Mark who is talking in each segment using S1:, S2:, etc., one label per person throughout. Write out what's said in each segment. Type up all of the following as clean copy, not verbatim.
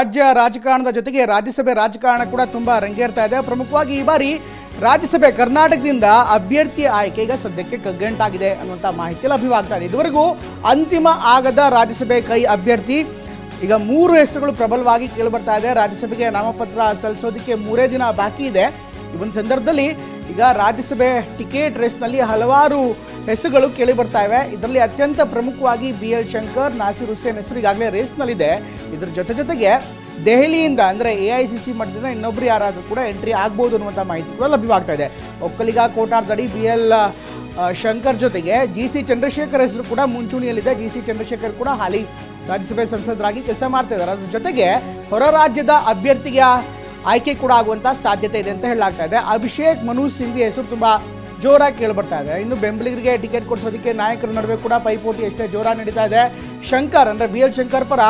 S1: ರಾಜ್ಯ ರಾಜಕಾರಣದ ಜೊತೆಗೆ ರಾಜ್ಯಸಭೆ ರಾಜಕಾರಣ ಕೂಡ ತುಂಬಾ ರಂಗೇರ್ತಾ ಇದೆ. ಪ್ರಮುಖವಾಗಿ ಈ ಬಾರಿ ರಾಜ್ಯಸಭೆ ಕರ್ನಾಟಕದಿಂದ ಅಭ್ಯರ್ಥಿ ಆಯ್ಕೆ ಈಗ ಸದ್ಯಕ್ಕೆ ಕಗ್ಗಂಟಾಗಿದೆ ಅನ್ನುವಂಥ ಮಾಹಿತಿ ಲಭ್ಯವಾಗ್ತಾ ಇದೆ. ಇದುವರೆಗೂ ಅಂತಿಮ ಆಗದ ರಾಜ್ಯಸಭೆ ಕೈ ಅಭ್ಯರ್ಥಿ ಈಗ 3 ಹೆಸರುಗಳು ಪ್ರಬಲವಾಗಿ ಕೇಳಿಬರ್ತಾ ಇದೆ. ರಾಜ್ಯಸಭೆಗೆ ನಾಮಪತ್ರ ಸಲ್ಲಿಸೋದಕ್ಕೆ 3 ದಿನ ಬಾಕಿ ಇದೆ. ಈ ಒಂದು ಸಂದರ್ಭದಲ್ಲಿ ಈಗ ರಾಜ್ಯಸಭೆ ಟಿಕೆಟ್ ರೇಸ್ನಲ್ಲಿ ಹಲವಾರು ಹೆಸರುಗಳು ಕೇಳಿ ಬರ್ತಾ ಇವೆ. ಇದರಲ್ಲಿ ಅತ್ಯಂತ ಪ್ರಮುಖವಾಗಿ BL ಶಂಕರ್, ನಾಸೀರ್ ಹುಸೇನ್ ಹೆಸರು ಈಗಾಗಲೇ ರೇಸ್ನಲ್ಲಿದೆ. ಇದರ ಜೊತೆಗೆ ದೆಹಲಿಯಿಂದ ಅಂದರೆ AICC ಮಟ್ಟದಿಂದ ಇನ್ನೊಬ್ಬರು ಯಾರಾದರೂ ಕೂಡ ಎಂಟ್ರಿ ಆಗ್ಬೋದು ಅನ್ನುವಂಥ ಮಾಹಿತಿ ಕೂಡ ಲಭ್ಯವಾಗ್ತಾ ಇದೆ. ಒಕ್ಕಲಿಗ ಕೋಟಾರ್ದಡಿ BL ಶಂಕರ್ ಜೊತೆಗೆ GC ಚಂದ್ರಶೇಖರ್ ಹೆಸರು ಕೂಡ ಮುಂಚೂಣಿಯಲ್ಲಿದೆ. GC ಚಂದ್ರಶೇಖರ್ ಕೂಡ ಹಾಲಿ ರಾಜ್ಯಸಭೆ ಸಂಸದರಾಗಿ ಕೆಲಸ ಮಾಡ್ತಾ ಇದ್ದಾರೆ. ಅದ್ರ ಜೊತೆಗೆ ಹೊರ ರಾಜ್ಯದ ಅಭ್ಯರ್ಥಿಗೆ ಆಯ್ಕೆ ಕೂಡ ಆಗುವಂಥ ಸಾಧ್ಯತೆ ಇದೆ ಅಂತ ಹೇಳಲಾಗ್ತಾ ಇದೆ. ಅಭಿಷೇಕ್ ಮನು ಸಿಂಘ್ವಿ ಹೆಸರು ತುಂಬ ಜೋರಾಗಿ ಕೇಳಿಬರ್ತಾ ಇದೆ. ಇನ್ನು ಬೆಂಬಲಿಗರಿಗೆ ಟಿಕೆಟ್ ಕೊಡಿಸೋದಕ್ಕೆ ನಾಯಕರ ನಡುವೆ ಕೂಡ ಪೈಪೋಟಿ ಎಷ್ಟೇ ಜೋರಾಗಿ ನಡೀತಾ ಇದೆ. ಶಂಕರ್ ಅಂದರೆ BL ಶಂಕರ್ ಪರ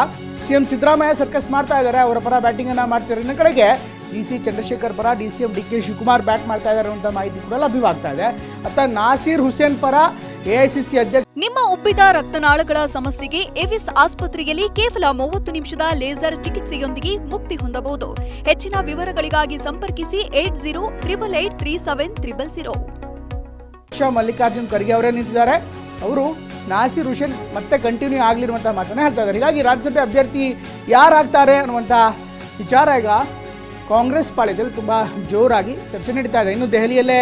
S1: CM ಸಿದ್ದರಾಮಯ್ಯ ಸರ್ಕಸ್ ಮಾಡ್ತಾ ಇದ್ದಾರೆ. ಅವರ ಪರ ಬ್ಯಾಟಿಂಗನ್ನು ಮಾಡ್ತಿದ್ದಾರೆ. ಇನ್ನು ಕಡೆಗೆ GC ಚಂದ್ರಶೇಖರ್ ಪರ DCM DK ಶಿವಕುಮಾರ್ ಬ್ಯಾಟ್ ಮಾಡ್ತಾ ಇದ್ದಾರೆ ಅಂತ ಮಾಹಿತಿ ಕೂಡ ಲಭ್ಯವಾಗ್ತಾ ಇದೆ. ಅತ್ತ ನಾಸೀರ್ ಹುಸೇನ್ ಪರ AICC ಅಧ್ಯಕ್ಷ.
S2: ನಿಮ್ಮ ಉಬ್ಬಿದ ರಕ್ತನಾಳಗಳ ಸಮಸ್ಯೆಗೆ ಎವಿಸ್ ಆಸ್ಪತ್ರೆಯಲ್ಲಿ ಕೇವಲ 30 ನಿಮಿಷದ ಲೇಸರ್ ಚಿಕಿತ್ಸೆಯೊಂದಿಗೆ ಮುಕ್ತಿ ಹೊಂದಬಹುದು. ಹೆಚ್ಚಿನ ವಿವರಗಳಿಗಾಗಿ ಸಂಪರ್ಕಿಸಿ 8088837300.
S1: ಮಲ್ಲಿಕಾರ್ಜುನ್ ಖರ್ಗೆ ಅವರೇ ನಿಂತಿದ್ದಾರೆ. ಅವರು ನಾಸೀರ್ ಹುಸೇನ್ ಮತ್ತೆ ಕಂಟಿನ್ಯೂ ಆಗಲಿರುವಂಥ ಮಾತನ್ನ ಹೇಳ್ತಾ ಇದ್ದಾರೆ. ಹೀಗಾಗಿ ರಾಜ್ಯಸಭೆ ಅಭ್ಯರ್ಥಿ ಯಾರಾಗ್ತಾರೆ ಅನ್ನುವಂಥ ವಿಚಾರ ಈಗ ಕಾಂಗ್ರೆಸ್ ಪಾಳ್ಯದಲ್ಲಿ ತುಂಬ ಜೋರಾಗಿ ಚರ್ಚೆ ನಡೀತಾ ಇದೆ. ಇನ್ನು ದೆಹಲಿಯಲ್ಲೇ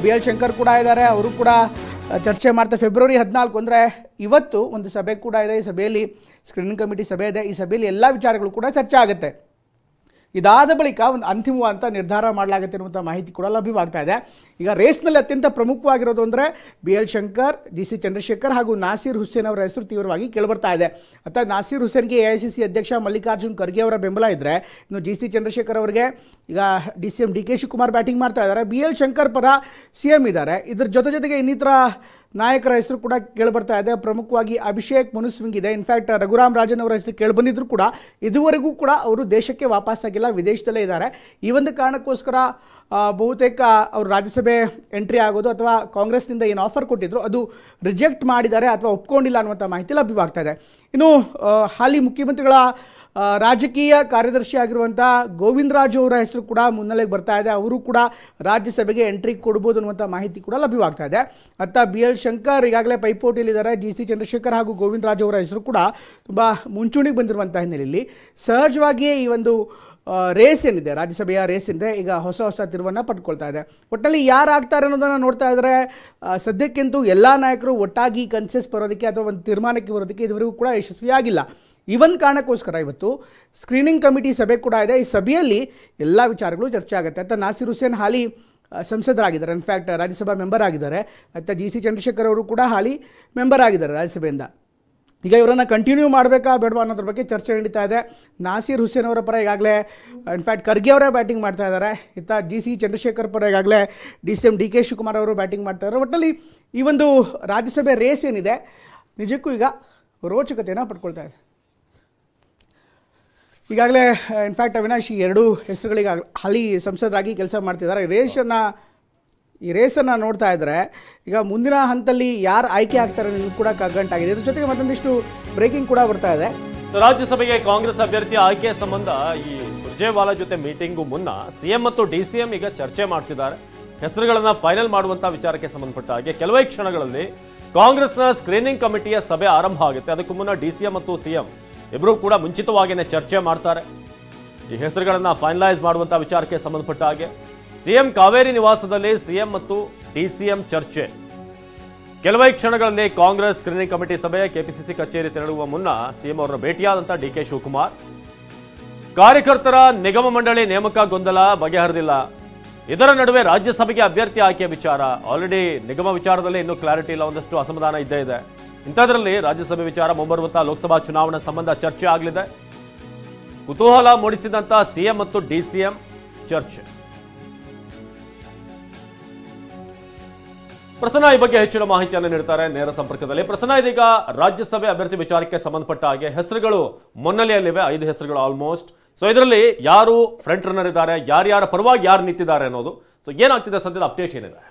S1: BL ಶಂಕರ್ ಕೂಡ ಇದ್ದಾರೆ. ಅವರು ಕೂಡ ಚರ್ಚೆ ಮಾಡ್ತಾರೆ. ಫೆಬ್ರವರಿ 14 ಅಂದರೆ ಇವತ್ತು ಒಂದು ಸಭೆ ಕೂಡ ಇದೆ. ಈ ಸಭೆಯಲ್ಲಿ ಸ್ಕ್ರೀನಿಂಗ್ ಕಮಿಟಿ ಸಭೆ ಇದೆ. ಈ ಸಭೆಯಲ್ಲಿ ಎಲ್ಲ ವಿಚಾರಗಳು ಕೂಡ ಚರ್ಚೆ ಆಗುತ್ತೆ. ಇದಾದ ಬಳಿಕ ಒಂದು ಅಂತಿಮವಾದಂಥ ನಿರ್ಧಾರ ಮಾಡಲಾಗುತ್ತೆ ಅನ್ನುವಂಥ ಮಾಹಿತಿ ಕೂಡ ಲಭ್ಯವಾಗ್ತಾ ಇದೆ. ಈಗ ರೇಸ್ನಲ್ಲಿ ಅತ್ಯಂತ ಪ್ರಮುಖವಾಗಿರೋದು ಅಂದರೆ BL ಶಂಕರ್, GC ಚಂದ್ರಶೇಖರ್ ಹಾಗೂ ನಾಸೀರ್ ಹುಸೇನ್ ಅವರ ಹೆಸರು ತೀವ್ರವಾಗಿ ಕೇಳಿಬರ್ತಾ ಇದೆ. ಅಥವಾ ನಾಸೀರ್ ಹುಸೇನ್ಗೆ AICC ಅಧ್ಯಕ್ಷ ಮಲ್ಲಿಕಾರ್ಜುನ್ ಖರ್ಗೆ ಅವರ ಬೆಂಬಲ ಇದ್ದರೆ, ಇನ್ನು GC ಚಂದ್ರಶೇಖರ್ ಅವರಿಗೆ ಈಗ DCM DK ಶಿವಕುಮಾರ್ ಬ್ಯಾಟಿಂಗ್ ಮಾಡ್ತಾ ಇದ್ದಾರೆ. BL ಶಂಕರ್ ಪರ CM ಇದ್ದಾರೆ. ಇದ್ರ ಜೊತೆಗೆ ಇನ್ನಿತರ ನಾಯಕರ ಹೆಸರು ಕೂಡ ಕೇಳಿಬರ್ತಾ ಇದೆ. ಪ್ರಮುಖವಾಗಿ ಅಭಿಷೇಕ್ ಮನು ಸಿಂಘ್ ಇದೆ. ಇನ್ಫ್ಯಾಕ್ಟ್ ರಘುರಾಮ್ ರಾಜನ್ ಅವರ ಹೆಸರು ಕೇಳಿಬಂದಿದ್ರು ಕೂಡ ಇದುವರೆಗೂ ಕೂಡ ಅವರು ದೇಶಕ್ಕೆ ವಾಪಸ್ಸಾಗಿಲ್ಲ, ವಿದೇಶದಲ್ಲೇ ಇದ್ದಾರೆ. ಈ ಒಂದು ಕಾರಣಕ್ಕೋಸ್ಕರ ಬಹುತೇಕ ಅವರು ರಾಜ್ಯಸಭೆ ಎಂಟ್ರಿ ಆಗೋದು ಅಥವಾ ಕಾಂಗ್ರೆಸ್ನಿಂದ ಏನು ಆಫರ್ ಕೊಟ್ಟಿದ್ರು ಅದು ರಿಜೆಕ್ಟ್ ಮಾಡಿದ್ದಾರೆ ಅಥವಾ ಒಪ್ಕೊಂಡಿಲ್ಲ ಅನ್ನುವಂಥ ಮಾಹಿತಿ ಲಭ್ಯವಾಗ್ತಾ ಇದೆ. ಇನ್ನು ಹಾಲಿ ಮುಖ್ಯಮಂತ್ರಿಗಳ ರಾಜಕೀಯ ಕಾರ್ಯದರ್ಶಿ ಆಗಿರುವಂಥ ಗೋವಿಂದರಾಜು ಅವರ ಹೆಸರು ಕೂಡ ಮುನ್ನೆಲೆಗೆ ಬರ್ತಾ ಇದೆ. ಅವರು ಕೂಡ ರಾಜ್ಯಸಭೆಗೆ ಎಂಟ್ರಿ ಕೊಡ್ಬೋದು ಅನ್ನುವಂಥ ಮಾಹಿತಿ ಕೂಡ ಲಭ್ಯವಾಗ್ತಾ ಇದೆ. ಅತ್ತ BL ಶಂಕರ್ ಈಗಾಗಲೇ ಪೈಪೋಟಿಯಲ್ಲಿದ್ದಾರೆ. GC ಚಂದ್ರಶೇಖರ್ ಹಾಗೂ ಗೋವಿಂದರಾಜು ಅವರ ಹೆಸರು ಕೂಡ ತುಂಬ ಮುಂಚೂಣಿಗೆ ಬಂದಿರುವಂಥ ಹಿನ್ನೆಲೆಯಲ್ಲಿ ಸಹಜವಾಗಿಯೇ ಈ ಒಂದು ರೇಸ್ ಏನಿದೆ, ರಾಜ್ಯಸಭೆಯ ರೇಸ್ ಏನಿದೆ, ಈಗ ಹೊಸ ತಿರುವನ್ನು ಪಡ್ಕೊಳ್ತಾ ಇದೆ. ಒಟ್ಟಲ್ಲಿ ಯಾರಾಗ್ತಾರೆ ಅನ್ನೋದನ್ನು ನೋಡ್ತಾ ಇದ್ದರೆ ಸದ್ಯಕ್ಕಂತೂ ಎಲ್ಲ ನಾಯಕರು ಒಟ್ಟಾಗಿ ಕನ್ಸೆಸ್ ಬರೋದಕ್ಕೆ ಅಥವಾ ಒಂದು ತೀರ್ಮಾನಕ್ಕೆ ಬರೋದಕ್ಕೆ ಇದುವರೆಗೂ ಕೂಡ ಯಶಸ್ವಿಯಾಗಿಲ್ಲ. ಈ ಒಂದು ಕಾರಣಕ್ಕೋಸ್ಕರ ಇವತ್ತು ಸ್ಕ್ರೀನಿಂಗ್ ಕಮಿಟಿ ಸಭೆ ಕೂಡ ಇದೆ. ಈ ಸಭೆಯಲ್ಲಿ ಎಲ್ಲ ವಿಚಾರಗಳು ಚರ್ಚೆ ಆಗುತ್ತೆ. ಅಂತ ನಾಸೀರ್ ಹುಸೇನ್ ಹಾಲಿ ಸಂಸದರಾಗಿದ್ದಾರೆ, ಇನ್ಫ್ಯಾಕ್ಟ್ ರಾಜ್ಯಸಭಾ ಮೆಂಬರ್ ಆಗಿದ್ದಾರೆ. ಮತ್ತು GC ಚಂದ್ರಶೇಖರ್ ಅವರು ಕೂಡ ಹಾಲಿ ಮೆಂಬರ್ ಆಗಿದ್ದಾರೆ ರಾಜ್ಯಸಭೆಯಿಂದ. ಈಗ ಇವರನ್ನು ಕಂಟಿನ್ಯೂ ಮಾಡಬೇಕಾ ಬೇಡವಾ ಅನ್ನೋದ್ರ ಬಗ್ಗೆ ಚರ್ಚೆ ನಡೀತಾ ಇದೆ. ನಾಸೀರ್ ಹುಸೇನ್ ಅವರ ಪರ ಈಗಾಗಲೇ ಇನ್ಫ್ಯಾಕ್ಟ್ ಖರ್ಗೆ ಅವರೇ ಬ್ಯಾಟಿಂಗ್ ಮಾಡ್ತಾ ಇದ್ದಾರೆ. ಇತ್ತ GC ಚಂದ್ರಶೇಖರ್ ಪರ ಈಗಾಗಲೇ DCM DK ಶಿವಕುಮಾರ್ ಅವರು ಬ್ಯಾಟಿಂಗ್ ಮಾಡ್ತಾ ಇದ್ದಾರೆ. ಒಟ್ಟಲ್ಲಿ ಈ ಒಂದು ರಾಜ್ಯಸಭೆ ರೇಸ್ ಏನಿದೆ ನಿಜಕ್ಕೂ ಈಗ ರೋಚಕತೆಯನ್ನು ಪಡ್ಕೊಳ್ತಾ ಇದೆ. ಈಗಾಗಲೇ ಇನ್ಫ್ಯಾಕ್ಟ್ ಅವಿನಾಶ್ ಈ 2 ಹೆಸರುಗಳಿಗೆ ಹಾಲಿ ಸಂಸದರಾಗಿ ಕೆಲಸ ಮಾಡ್ತಿದ್ದಾರೆ. ಈ ರೇಸನ್ನು ನೋಡ್ತಾ ಇದ್ದರೆ ಈಗ ಮುಂದಿನ ಹಂತದಲ್ಲಿ ಯಾರು ಆಯ್ಕೆ ಆಗ್ತಾರೆ ಅನ್ನೋದು ಕೂಡ ಕಗ್ಗಂಟಾಗಿದೆ. ಇದ್ರ ಜೊತೆಗೆ ಮತ್ತೊಂದಿಷ್ಟು ಬ್ರೇಕಿಂಗ್ ಕೂಡ ಬರ್ತಾ ಇದೆ.
S3: ರಾಜ್ಯಸಭೆಗೆ ಕಾಂಗ್ರೆಸ್ ಅಭ್ಯರ್ಥಿ ಆಯ್ಕೆ ಸಂಬಂಧ ಈ ಸುರ್ಜೇವಾಲಾ ಜೊತೆ ಮೀಟಿಂಗು ಮುನ್ನ CM ಮತ್ತು DCM ಈಗ ಚರ್ಚೆ ಮಾಡ್ತಿದ್ದಾರೆ. ಹೆಸರುಗಳನ್ನ ಫೈನಲ್ ಮಾಡುವಂತ ವಿಚಾರಕ್ಕೆ ಸಂಬಂಧಪಟ್ಟ ಹಾಗೆ ಕೆಲವೇ ಕ್ಷಣಗಳಲ್ಲಿ ಕಾಂಗ್ರೆಸ್ನ ಸ್ಕ್ರೀನಿಂಗ್ ಕಮಿಟಿಯ ಸಭೆ ಆರಂಭ ಆಗುತ್ತೆ. ಅದಕ್ಕೂ ಮುನ್ನ DCM ಮತ್ತು CM ಇಬ್ಬರೂ ಕೂಡ ಮುಂಚಿತವಾಗಿಯೇ ಚರ್ಚೆ ಮಾಡ್ತಾರೆ. ಈ ಹೆಸರುಗಳನ್ನ ಫೈನಲೈಸ್ ಮಾಡುವಂತ ವಿಚಾರಕ್ಕೆ ಸಂಬಂಧಪಟ್ಟ ಹಾಗೆ CM ಕಾವೇರಿ ನಿವಾಸದಲ್ಲಿ CM ಮತ್ತು DCM ಚರ್ಚೆ. ಕೆಲವೇ ಕ್ಷಣಗಳಲ್ಲಿ ಕಾಂಗ್ರೆಸ್ ಸ್ಕ್ರೀನಿಂಗ್ ಕಮಿಟಿ ಸಭೆ KPCC ಕಚೇರಿ ತೆರಳುವ ಮುನ್ನ CM ಅವರನ್ನು ಭೇಟಿಯಾದಂಥ DK ಶಿವಕುಮಾರ್ ಕಾರ್ಯಕರ್ತರ ನಿಗಮ ಮಂಡಳಿ ನೇಮಕ ಗೊಂದಲ ಬಗೆಹರಿದಿಲ್ಲ. ಇದರ ನಡುವೆ ರಾಜ್ಯಸಭೆಗೆ ಅಭ್ಯರ್ಥಿ ಆಯ್ಕೆ ವಿಚಾರ ಆಲ್ರೆಡಿ ನಿಗಮ ವಿಚಾರದಲ್ಲಿ ಇನ್ನೂ ಕ್ಲಾರಿಟಿ ಇಲ್ಲ, ಒಂದಷ್ಟು ಅಸಮಾಧಾನ ಇದ್ದೇ ಇದೆ. ಇಂಥದ್ರಲ್ಲಿ ರಾಜ್ಯಸಭೆ ವಿಚಾರ ಮುಂಬರುವಂತಹ ಲೋಕಸಭಾ ಚುನಾವಣಾ ಸಂಬಂಧ ಚರ್ಚೆ ಆಗಲಿದೆ. ಕುತೂಹಲ ಮೂಡಿಸಿದಂಥ CM ಮತ್ತು DCM ಚರ್ಚೆ. ಪ್ರಸನ್ನ ಈ ಬಗ್ಗೆ ಹೆಚ್ಚಿನ ಮಾಹಿತಿಯನ್ನು ನೀಡ್ತಾರೆ ನೇರ ಸಂಪರ್ಕದಲ್ಲಿ. ಪ್ರಸನ್ನ, ಇದೀಗ ರಾಜ್ಯಸಭೆ ಅಭ್ಯರ್ಥಿ ವಿಚಾರಕ್ಕೆ ಸಂಬಂಧಪಟ್ಟ ಹಾಗೆ ಹೆಸರುಗಳು ಮುನ್ನೆಲೆಯಲ್ಲಿವೆ, 5 ಹೆಸರುಗಳು ಆಲ್ಮೋಸ್ಟ್. ಸೊ ಇದರಲ್ಲಿ ಯಾರು ಫ್ರಂಟ್ ರನ್ನರ್ ಇದ್ದಾರೆ, ಯಾರ್ಯಾರ ಪರವಾಗಿ ಯಾರು ನಿಂತಿದ್ದಾರೆ ಅನ್ನೋದು, ಸೊ ಏನಾಗ್ತಿದೆ ಸದ್ಯದ ಅಪ್ಡೇಟ್ ಏನಿದೆ?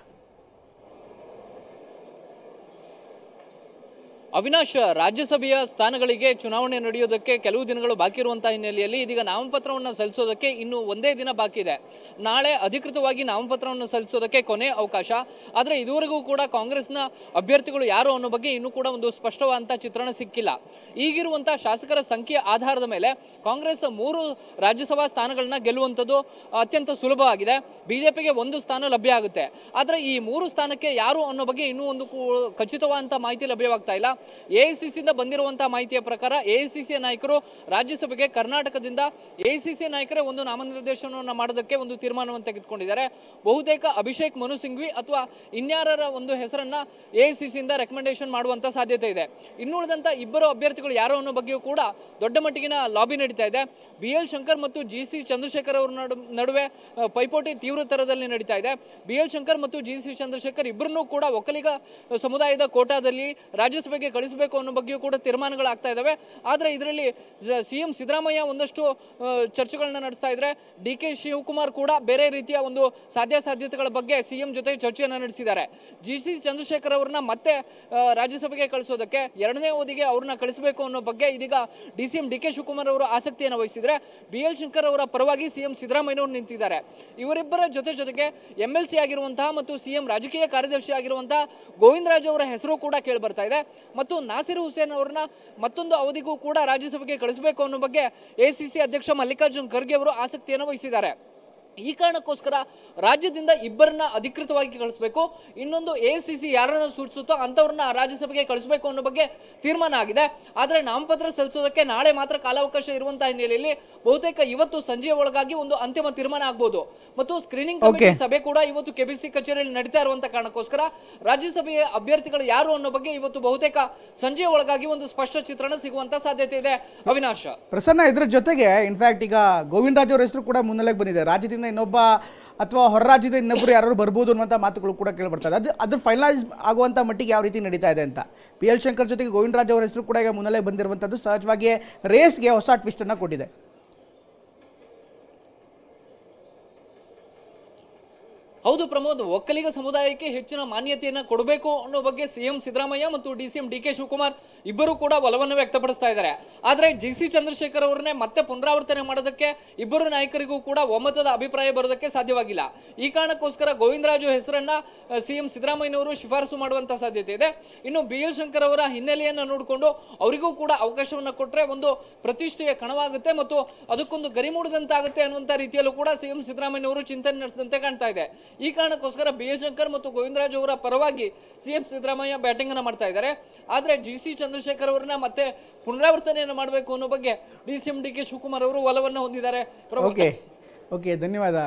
S4: ಅವಿನಾಶ್, ರಾಜ್ಯಸಭೆಯ ಸ್ಥಾನಗಳಿಗೆ ಚುನಾವಣೆ ನಡೆಯೋದಕ್ಕೆ ಕೆಲವು ದಿನಗಳು ಬಾಕಿ ಇರುವಂತಹ ಹಿನ್ನೆಲೆಯಲ್ಲಿ ಇದೀಗ ನಾಮಪತ್ರವನ್ನು ಸಲ್ಲಿಸೋದಕ್ಕೆ ಇನ್ನು ಒಂದೇ ದಿನ ಬಾಕಿ ಇದೆ. ನಾಳೆ ಅಧಿಕೃತವಾಗಿ ನಾಮಪತ್ರವನ್ನು ಸಲ್ಲಿಸೋದಕ್ಕೆ ಕೊನೆ ಅವಕಾಶ. ಆದರೆ ಇದುವರೆಗೂ ಕೂಡ ಕಾಂಗ್ರೆಸ್ನ ಅಭ್ಯರ್ಥಿಗಳು ಯಾರು ಅನ್ನೋ ಬಗ್ಗೆ ಇನ್ನೂ ಕೂಡ ಒಂದು ಸ್ಪಷ್ಟವಾದಂಥ ಚಿತ್ರಣ ಸಿಕ್ಕಿಲ್ಲ. ಈಗಿರುವಂಥ ಶಾಸಕರ ಸಂಖ್ಯೆ ಆಧಾರದ ಮೇಲೆ ಕಾಂಗ್ರೆಸ್ 3 ರಾಜ್ಯಸಭಾ ಸ್ಥಾನಗಳನ್ನ ಗೆಲ್ಲುವಂಥದ್ದು ಅತ್ಯಂತ ಸುಲಭವಾಗಿದೆ. ಬಿಜೆಪಿಗೆ 1 ಸ್ಥಾನ ಲಭ್ಯ ಆಗುತ್ತೆ. ಆದರೆ ಈ 3 ಸ್ಥಾನಕ್ಕೆ ಯಾರು ಅನ್ನೋ ಬಗ್ಗೆ ಇನ್ನೂ ಒಂದು ಖಚಿತವಾದಂಥ ಮಾಹಿತಿ ಲಭ್ಯವಾಗ್ತಾ ಇಲ್ಲ. ಎಐಸಿಸಿಯಿಂದ ಬಂದಿರುವಂತಹ ಮಾಹಿತಿಯ ಪ್ರಕಾರ ಎಐಸಿಸಿ ನಾಯಕರು ರಾಜ್ಯಸಭೆಗೆ ಕರ್ನಾಟಕದಿಂದ ಎಐಸಿಸಿ ನಾಯಕರೇ ಒಂದು ನಾಮನಿರ್ದೇಶನವನ್ನು ಮಾಡೋದಕ್ಕೆ ಒಂದು ತೀರ್ಮಾನವನ್ನು ತೆಗೆದುಕೊಂಡಿದ್ದಾರೆ. ಬಹುತೇಕ ಅಭಿಷೇಕ್ ಮನು ಸಿಂಘ್ವಿ ಅಥವಾ ಇನ್ಯಾರರ ಒಂದು ಹೆಸರನ್ನ ಎಐಸಿಸಿಯಿಂದ ರೆಕಮೆಂಡೇಶನ್ ಮಾಡುವಂತ ಸಾಧ್ಯತೆ ಇದೆ. ಇನ್ನುಳಿದಂತ ಇಬ್ಬರು ಅಭ್ಯರ್ಥಿಗಳು ಯಾರು ಅನ್ನೋ ಬಗ್ಗೆಯೂ ಕೂಡ ದೊಡ್ಡ ಮಟ್ಟಿಗಿನ ಲಾಬಿ ನಡೀತಾ ಇದೆ. BL ಶಂಕರ್ ಮತ್ತು GC ಚಂದ್ರಶೇಖರ್ ಅವರ ನಡುವೆ ಪೈಪೋಟಿ ತೀವ್ರತರದಲ್ಲಿ ನಡೀತಾ ಇದೆ. BL ಶಂಕರ್ ಮತ್ತು GC ಚಂದ್ರಶೇಖರ್ ಇಬ್ಬರನ್ನೂ ಕೂಡ ಒಕ್ಕಲಿಗ ಸಮುದಾಯದ ಕೋಟಾದಲ್ಲಿ ರಾಜ್ಯಸಭೆಗೆ ಕಳಿಸಬೇಕು ಅನ್ನೋ ಬಗ್ಗೆಯೂ ಕೂಡ ತೀರ್ಮಾನಗಳಾಗ್ತಾ ಇದ್ದಾವೆ. ಆದರೆ ಇದರಲ್ಲಿ CM ಸಿದ್ದರಾಮಯ್ಯ ಒಂದಷ್ಟು ಚರ್ಚೆಗಳನ್ನ ನಡೆಸ್ತಾ ಇದ್ರೆ, DK ಶಿವಕುಮಾರ್ ಕೂಡ ಬೇರೆ ರೀತಿಯ ಒಂದು ಸಾಧ್ಯತೆಗಳ ಬಗ್ಗೆ CM ಜೊತೆ ಚರ್ಚೆಯನ್ನು ನಡೆಸಿದ್ದಾರೆ. GC ಚಂದ್ರಶೇಖರ್ ಅವ್ರನ್ನ ಮತ್ತೆ ರಾಜ್ಯಸಭೆಗೆ ಕಳಿಸೋದಕ್ಕೆ 2ನೇ ಅವಧಿಗೆ ಅವ್ರನ್ನ ಕಳಿಸಬೇಕು ಅನ್ನೋ ಬಗ್ಗೆ ಇದೀಗ DCM DK ಶಿವಕುಮಾರ್ ಅವರು ಆಸಕ್ತಿಯನ್ನು ವಹಿಸಿದ್ರೆ, BL ಶಂಕರ್ ಅವರ ಪರವಾಗಿ CM ಸಿದ್ದರಾಮಯ್ಯನವರು ನಿಂತಿದ್ದಾರೆ. ಇವರಿಬ್ಬರ ಜೊತೆಗೆ MLC ಆಗಿರುವಂತಹ ಮತ್ತು CM ರಾಜಕೀಯ ಕಾರ್ಯದರ್ಶಿ ಆಗಿರುವಂತಹ ಗೋವಿಂದರಾಜ್ ಅವರ ಹೆಸರು ಕೂಡ ಕೇಳಿ ಬರ್ತಾ ಇದೆ. ಮತ್ತು ನಾಸಿರ್ ಹುಸೇನ್ ಅವರನ್ನ ಮತ್ತೊಂದು ಅವಧಿಗೂ ಕೂಡ ರಾಜ್ಯಸಭೆಗೆ ಕಳಿಸಬೇಕು ಅನ್ನೋ ಬಗ್ಗೆ ACC ಅಧ್ಯಕ್ಷ ಮಲ್ಲಿಕಾರ್ಜುನ್ ಖರ್ಗೆ ಅವರು ಆಸಕ್ತಿಯನ್ನು ವಹಿಸಿದ್ದಾರೆ. ಈ ಕಾರಣಕ್ಕೋಸ್ಕರ ರಾಜ್ಯದಿಂದ ಇಬ್ಬರನ್ನ ಅಧಿಕೃತವಾಗಿ ಕಳಿಸಬೇಕು, ಇನ್ನೊಂದು ACC ಯಾರನ್ನ ಸೂಚಿಸುತ್ತೋ ಅಂಥವ್ರನ್ನ ರಾಜ್ಯಸಭೆಗೆ ಕಳಿಸಬೇಕು ಅನ್ನೋ ಬಗ್ಗೆ ತೀರ್ಮಾನ ಆಗಿದೆ. ಆದರೆ ನಾಮಪತ್ರ ಸಲ್ಲಿಸೋದಕ್ಕೆ ನಾಳೆ ಮಾತ್ರ ಕಾಲಾವಕಾಶ ಇರುವಂತಹ ಹಿನ್ನೆಲೆಯಲ್ಲಿ ಬಹುತೇಕ ಇವತ್ತು ಸಂಜೆಯ ಒಳಗಾಗಿ ಒಂದು ಅಂತಿಮ ತೀರ್ಮಾನ ಆಗಬಹುದು. ಮತ್ತು ಸ್ಕ್ರೀನಿಂಗ್ ಕಮಿಟಿ ಸಭೆ ಕೂಡ ಇವತ್ತು KBC ಕಚೇರಿಯಲ್ಲಿ ನಡೀತಾ ಇರುವಂತಹ ಕಾರಣಕ್ಕೋಸ್ಕರ ರಾಜ್ಯಸಭೆಯ ಅಭ್ಯರ್ಥಿಗಳು ಯಾರು ಅನ್ನೋ ಬಗ್ಗೆ ಇವತ್ತು ಬಹುತೇಕ ಸಂಜೆಯ ಒಳಗಾಗಿ ಒಂದು ಸ್ಪಷ್ಟ ಚಿತ್ರಣ ಸಿಗುವಂತ ಸಾಧ್ಯತೆ ಇದೆ. ಅವಿನಾಶ್,
S1: ಪ್ರಸನ್ನ, ಇದ್ರ ಜೊತೆಗೆ ಇನ್ಫ್ಯಾಕ್ಟ್ ಈಗ ಗೋವಿಂದರಾಜ್ ಅವರ ಹೆಸರು ಕೂಡ ಮುನ್ನೆಲೆಗೆ ಬಂದಿದೆ. ರಾಜ್ಯದಿಂದ ಇನ್ನೊಬ್ಬ ಅಥವಾ ಹೊರ ರಾಜ್ಯದ ಇನ್ನೊಬ್ಬರು ಯಾರು ಬರ್ಬೋದು ಅನ್ನುವಂಥ ಮಾತುಗಳು ಕೂಡ ಕೇಳಿಬರ್ತದೆ. ಅದು ಫೈನಲೈಸ್ ಆಗುವಂಥ ಮಟ್ಟಿಗೆ ಯಾವ ರೀತಿ ನಡೀತಾ ಇದೆ ಅಂತ. PL ಶಂಕರ್ ಜೊತೆಗೆ ಗೋವಿಂದರಾಜ್ ಅವರ ಹೆಸರು ಕೂಡ ಈಗ ಮುನ್ನೆಲೆಗೆ ಬಂದಿರುವಂಥದ್ದು ಸಹಜವಾಗಿ ರೇಸ್ಗೆ ಹೊಸ ಟ್ವಿಸ್ಟನ್ನು ಕೊಟ್ಟಿದೆ.
S4: ಹೌದು ಪ್ರಮೋದ್, ಒಕ್ಕಲಿಗ ಸಮುದಾಯಕ್ಕೆ ಹೆಚ್ಚಿನ ಮಾನ್ಯತೆಯನ್ನು ಕೊಡಬೇಕು ಅನ್ನೋ ಬಗ್ಗೆ CM ಸಿದ್ದರಾಮಯ್ಯ ಮತ್ತು DCM DK ಶಿವಕುಮಾರ್ ಇಬ್ಬರು ಕೂಡ ಒಲವನ್ನು ವ್ಯಕ್ತಪಡಿಸ್ತಾ ಇದ್ದಾರೆ. ಆದರೆ GC ಚಂದ್ರಶೇಖರ್ ಅವರನ್ನೇ ಮತ್ತೆ ಪುನರಾವರ್ತನೆ ಮಾಡೋದಕ್ಕೆ ಇಬ್ಬರು ನಾಯಕರಿಗೂ ಕೂಡ ಒಮ್ಮತದ ಅಭಿಪ್ರಾಯ ಬರೋದಕ್ಕೆ ಸಾಧ್ಯವಾಗಿಲ್ಲ. ಈ ಕಾರಣಕ್ಕೋಸ್ಕರ ಗೋವಿಂದರಾಜು ಹೆಸರನ್ನ CM ಸಿದ್ದರಾಮಯ್ಯನವರು ಶಿಫಾರಸು ಮಾಡುವಂತ ಸಾಧ್ಯತೆ ಇದೆ. ಇನ್ನು BL ಶಂಕರ್ ಅವರ ಹಿನ್ನೆಲೆಯನ್ನು ನೋಡಿಕೊಂಡು ಅವರಿಗೂ ಕೂಡ ಅವಕಾಶವನ್ನು ಕೊಟ್ಟರೆ ಒಂದು ಪ್ರತಿಷ್ಠೆಯ ಕಣವಾಗುತ್ತೆ ಮತ್ತು ಅದಕ್ಕೊಂದು ಗರಿ ಮೂಡಿದಂತಾಗುತ್ತೆ ಅನ್ನುವಂಥ ರೀತಿಯಲ್ಲೂ ಕೂಡ CM ಸಿದ್ದರಾಮಯ್ಯನವರು ಚಿಂತನೆ ನಡೆಸಿದಂತೆ ಕಾಣ್ತಾ ಇದೆ. ಈ ಕಾರಣಕ್ಕೋಸ್ಕರ BL ಶಂಕರ್ ಮತ್ತು ಗೋವಿಂದರಾಜ್ ಅವರ ಪರವಾಗಿ CM ಸಿದ್ದರಾಮಯ್ಯ ಬ್ಯಾಟಿಂಗ್ ಅನ್ನು ಮಾಡ್ತಾ ಇದ್ದಾರೆ. ಆದರೆ GC ಚಂದ್ರಶೇಖರ್ ಅವರನ್ನ ಮತ್ತೆ ಪುನರಾವರ್ತನೆಯನ್ನು ಮಾಡಬೇಕು ಅನ್ನೋ ಬಗ್ಗೆ DCM DK ಶಿವಕುಮಾರ್ ಅವರು ಒಲವನ್ನು ಹೊಂದಿದ್ದಾರೆ.
S1: ಓಕೆ, ಧನ್ಯವಾದ.